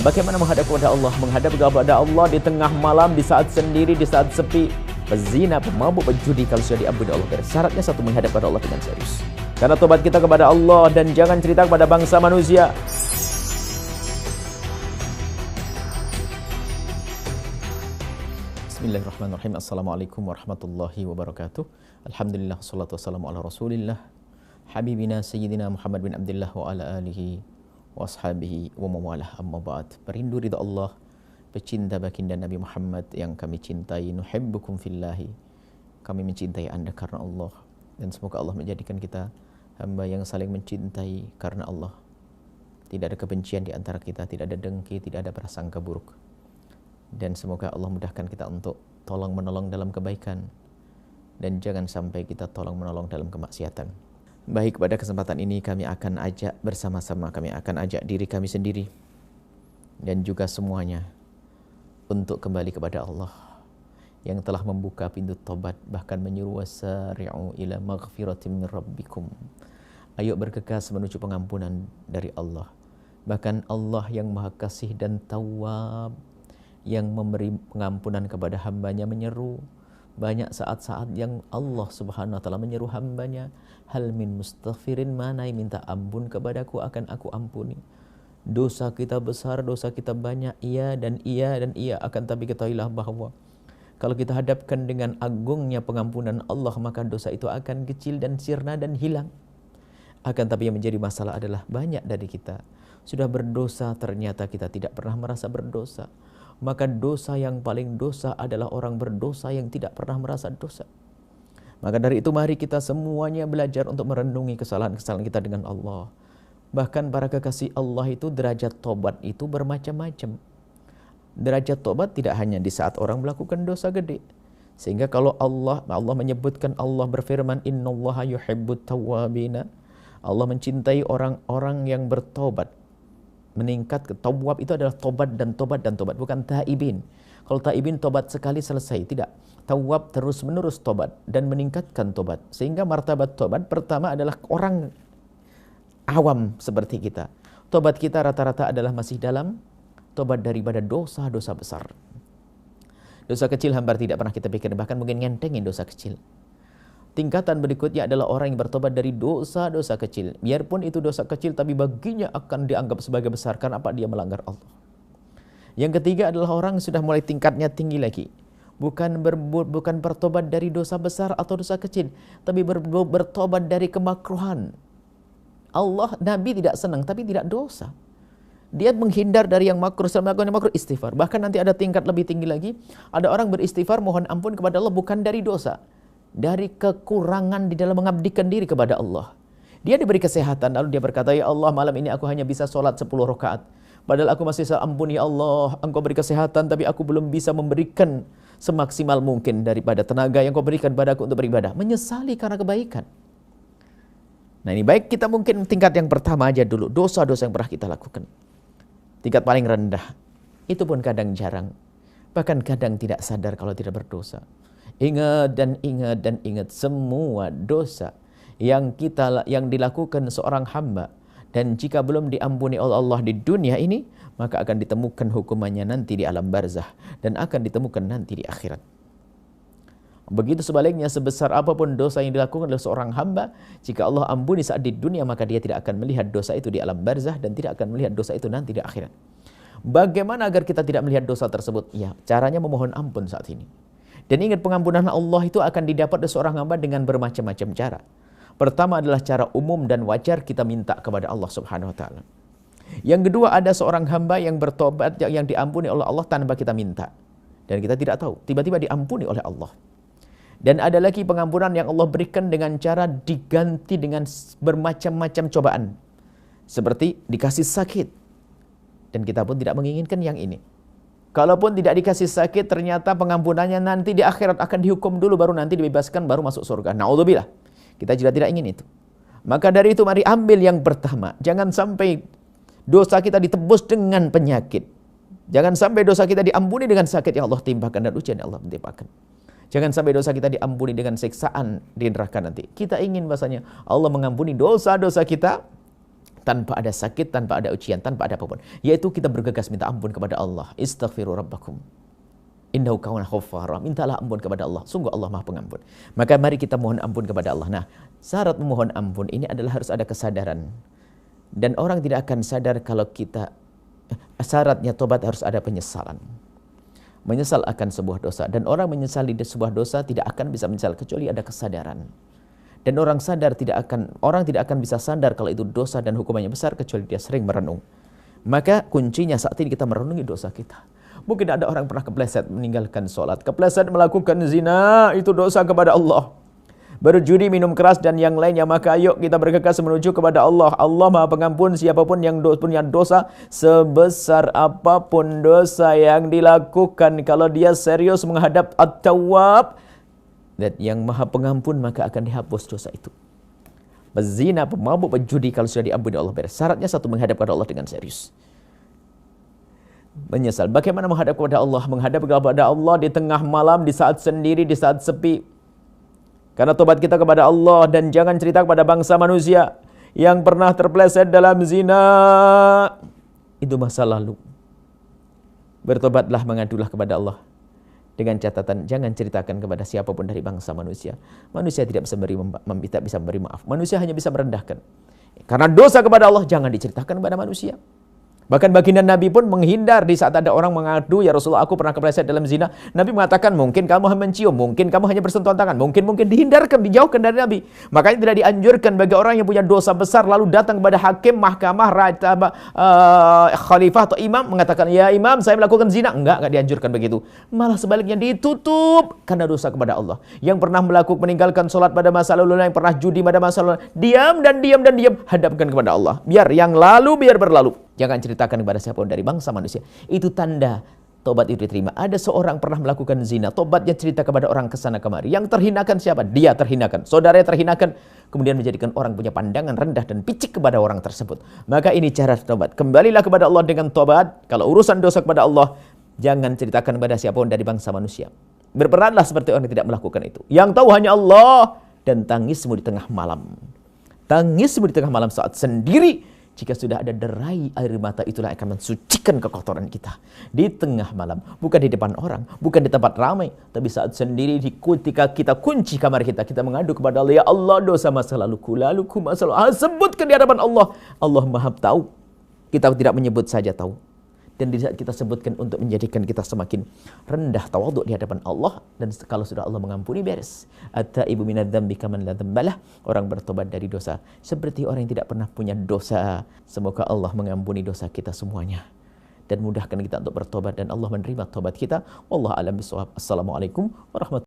Bagaimana menghadap kepada Allah? Menghadap kepada Allah di tengah malam, di saat sendiri, di saat sepi. Pezina, pemabuk, penjudi kalau sudah diampuni Allah. Syaratnya satu, menghadap kepada Allah dengan serius. Karena tobat kita kepada Allah dan jangan cerita kepada bangsa manusia. Bismillahirrahmanirrahim. Assalamualaikum warahmatullahi wabarakatuh. Alhamdulillah, wassalatu wassalamu ala rasulillah Habibina Sayyidina Muhammad bin Abdullah wa ala alihi wa ashabihi wa mawalah, amma ba'd. Perindu ridha Allah, pecinta baginda Nabi Muhammad yang kami cintai, nuhibbukum fillahi, kami mencintai anda karena Allah. Dan semoga Allah menjadikan kita hamba yang saling mencintai karena Allah. Tidak ada kebencian di antara kita, tidak ada dengki, tidak ada prasangka buruk. Dan semoga Allah mudahkan kita untuk tolong menolong dalam kebaikan, dan jangan sampai kita tolong menolong dalam kemaksiatan. Baik, pada kesempatan ini kami akan ajak bersama-sama, kami akan ajak diri kami sendiri dan juga semuanya untuk kembali kepada Allah yang telah membuka pintu tobat, bahkan menyuruh wasari'u ila maghfiratin min rabbikum. Ayo bergegas menuju pengampunan dari Allah. Bahkan Allah yang Maha Kasih dan Tawwab, yang memberi pengampunan kepada hambanya, menyeru. Banyak saat-saat yang Allah subhanahu wa ta'ala menyeru hambanya, hal min mustaghfirin, mana yang minta ampun kepadaku akan aku ampuni. Dosa kita besar, dosa kita banyak, iya dan iya dan iya. Akan tapi ketahuilah bahwa kalau kita hadapkan dengan agungnya pengampunan Allah, maka dosa itu akan kecil dan sirna dan hilang. Akan tapi yang menjadi masalah adalah banyak dari kita sudah berdosa, ternyata kita tidak pernah merasa berdosa. Maka dosa yang paling dosa adalah orang berdosa yang tidak pernah merasa dosa. Maka dari itu mari kita semuanya belajar untuk merenungi kesalahan-kesalahan kita dengan Allah. Bahkan para kekasih Allah itu derajat tobat itu bermacam-macam. Derajat tobat tidak hanya di saat orang melakukan dosa gede. Sehingga kalau Allah menyebutkan, Allah berfirman, innallaha yuhibbut tawwabina. Allah mencintai orang-orang yang bertobat. Meningkat ke tawwab itu adalah tobat dan tobat dan tobat, bukan taibin. Kalau taibin tobat sekali selesai, tidak. Tawwab terus menerus tobat dan meningkatkan tobat. Sehingga martabat tobat pertama adalah orang awam seperti kita. Tobat kita rata-rata adalah masih dalam tobat daripada dosa-dosa besar. Dosa kecil hampir tidak pernah kita pikir, bahkan mungkin ngentengin dosa kecil. Tingkatan berikutnya adalah orang yang bertobat dari dosa-dosa kecil. Biarpun itu dosa kecil, tapi baginya akan dianggap sebagai besar karena apa? Dia melanggar Allah. Yang ketiga adalah orang yang sudah mulai tingkatnya tinggi lagi. Bukan bertobat dari dosa besar atau dosa kecil, tapi bertobat dari kemakruhan. Nabi tidak senang, tapi tidak dosa. Dia menghindar dari yang makruh, melakukan yang makruh, istighfar. Bahkan nanti ada tingkat lebih tinggi lagi. Ada orang beristighfar, mohon ampun kepada Allah bukan dari dosa, dari kekurangan di dalam mengabdikan diri kepada Allah. Dia diberi kesehatan, lalu dia berkata, ya Allah, malam ini aku hanya bisa sholat 10 rakaat. Padahal aku masih ampun ya Allah, engkau beri kesehatan, tapi aku belum bisa memberikan semaksimal mungkin daripada tenaga yang kau berikan padaku untuk beribadah. Menyesali karena kebaikan. Nah ini baik, kita mungkin tingkat yang pertama aja dulu, dosa-dosa yang pernah kita lakukan. Tingkat paling rendah, itu pun kadang jarang. Bahkan kadang tidak sadar kalau tidak berdosa. Ingat dan ingat dan ingat semua dosa yang dilakukan seorang hamba, dan jika belum diampuni oleh Allah di dunia ini, maka akan ditemukan hukumannya nanti di alam barzah dan akan ditemukan nanti di akhirat. Begitu sebaliknya, sebesar apapun dosa yang dilakukan oleh seorang hamba, jika Allah ampuni saat di dunia, maka dia tidak akan melihat dosa itu di alam barzah dan tidak akan melihat dosa itu nanti di akhirat. Bagaimana agar kita tidak melihat dosa tersebut? Ya, caranya memohon ampun saat ini. Dan ingat, pengampunan Allah itu akan didapat oleh seorang hamba dengan bermacam-macam cara. Pertama adalah cara umum dan wajar, kita minta kepada Allah subhanahu wa ta'ala. Yang kedua, ada seorang hamba yang bertobat, yang diampuni oleh Allah tanpa kita minta. Dan kita tidak tahu, tiba-tiba diampuni oleh Allah. Dan ada lagi pengampunan yang Allah berikan dengan cara diganti dengan bermacam-macam cobaan. Seperti dikasih sakit. Dan kita pun tidak menginginkan yang ini. Kalaupun tidak dikasih sakit, ternyata pengampunannya nanti di akhirat akan dihukum dulu, baru nanti dibebaskan, baru masuk surga. Na'udzubillah. Kita juga tidak ingin itu. Maka dari itu mari ambil yang pertama. Jangan sampai dosa kita ditebus dengan penyakit. Jangan sampai dosa kita diampuni dengan sakit yang Allah timpakan dan ujian yang Allah timpakan. Jangan sampai dosa kita diampuni dengan siksaan di neraka nanti. Kita ingin bahasanya Allah mengampuni dosa-dosa kita tanpa ada sakit, tanpa ada ujian, tanpa ada apapun. Yaitu kita bergegas minta ampun kepada Allah. Istaghfiru rabbakum. Innahu kana ghaffara. Mintalah ampun kepada Allah. Sungguh Allah Maha Pengampun. Maka mari kita mohon ampun kepada Allah. Nah, syarat memohon ampun ini adalah harus ada kesadaran. Dan orang tidak akan sadar kalau kita, syaratnya tobat harus ada penyesalan. Menyesal akan sebuah dosa. Dan orang menyesali sebuah dosa tidak akan bisa menyesal kecuali ada kesadaran. Dan orang tidak akan bisa sadar kalau itu dosa dan hukumannya besar kecuali dia sering merenung. Maka kuncinya saat ini kita merenungi dosa kita. Mungkin ada orang pernah kepleset meninggalkan sholat, kepleset melakukan zina, itu dosa kepada Allah. Berjudi, minum keras dan yang lainnya, maka ayo kita bergegas menuju kepada Allah. Allah Maha Pengampun, siapapun yang punya dosa sebesar apapun dosa yang dilakukan, kalau dia serius menghadap At-Tawwab dan yang Maha Pengampun, maka akan dihapus dosa itu. Pezina, pemabuk, penjudi kalau sudah diampuni Allah beres. Syaratnya satu, menghadap kepada Allah dengan serius. Menyesal. Bagaimana menghadap kepada Allah? Menghadap kepada Allah di tengah malam, di saat sendiri, di saat sepi. Karena tobat kita kepada Allah, dan jangan cerita kepada bangsa manusia yang pernah terpeleset dalam zina. Itu masa lalu. Bertobatlah, mengadulah kepada Allah. Dengan catatan, jangan ceritakan kepada siapapun dari bangsa manusia. Manusia tidak bisa memberi maaf. Manusia hanya bisa merendahkan. Karena dosa kepada Allah, jangan diceritakan kepada manusia. Bahkan baginda Nabi pun menghindar di saat ada orang mengadu, ya Rasulullah, aku pernah kepleset dalam zina. Nabi mengatakan, mungkin kamu hanya mencium, mungkin kamu hanya bersentuhan tangan, mungkin dihindarkan, dijauhkan dari Nabi. Makanya tidak dianjurkan bagi orang yang punya dosa besar lalu datang kepada hakim, mahkamah, raja, khalifah atau imam mengatakan, ya imam, saya melakukan zina. Enggak dianjurkan begitu. Malah sebaliknya ditutup karena dosa kepada Allah. Yang pernah meninggalkan sholat pada masa lalu, yang pernah judi pada masa lalu, diam, hadapkan kepada Allah. Biar yang lalu biar berlalu. Jangan ceritakan kepada siapapun dari bangsa manusia. Itu tanda tobat itu diterima. Ada seorang pernah melakukan zina, tobatnya cerita kepada orang kesana kemari. Yang terhinakan siapa? Dia terhinakan. Saudaranya terhinakan. Kemudian menjadikan orang punya pandangan rendah dan picik kepada orang tersebut. Maka ini cara tobat. Kembalilah kepada Allah dengan tobat. Kalau urusan dosa kepada Allah, jangan ceritakan kepada siapapun dari bangsa manusia. Berperanlah seperti orang yang tidak melakukan itu. Yang tahu hanya Allah. Dan tangismu di tengah malam. Tangismu di tengah malam saat sendiri. Jika sudah ada derai air mata, itulah akan mensucikan kekotoran kita. Di tengah malam, bukan di depan orang, bukan di tempat ramai, tapi saat sendiri, ketika kita kunci kamar kita mengadu kepada Allah, ya Allah, dosa masa laluku masa lalu. Sebutkan di hadapan Allah. Allah Maha tahu. Kita tidak menyebut saja tahu. Dan di saat kita sebutkan untuk menjadikan kita semakin rendah tawaduk di hadapan Allah. Dan kalau sudah Allah mengampuni, beres. At-taibu minadz-dzambi kaman la dzambalah. Orang bertobat dari dosa seperti orang yang tidak pernah punya dosa. Semoga Allah mengampuni dosa kita semuanya. Dan mudahkan kita untuk bertobat. Dan Allah menerima tobat kita. Wallahu a'lam bishawab. Assalamualaikum warahmatullahi wabarakatuh.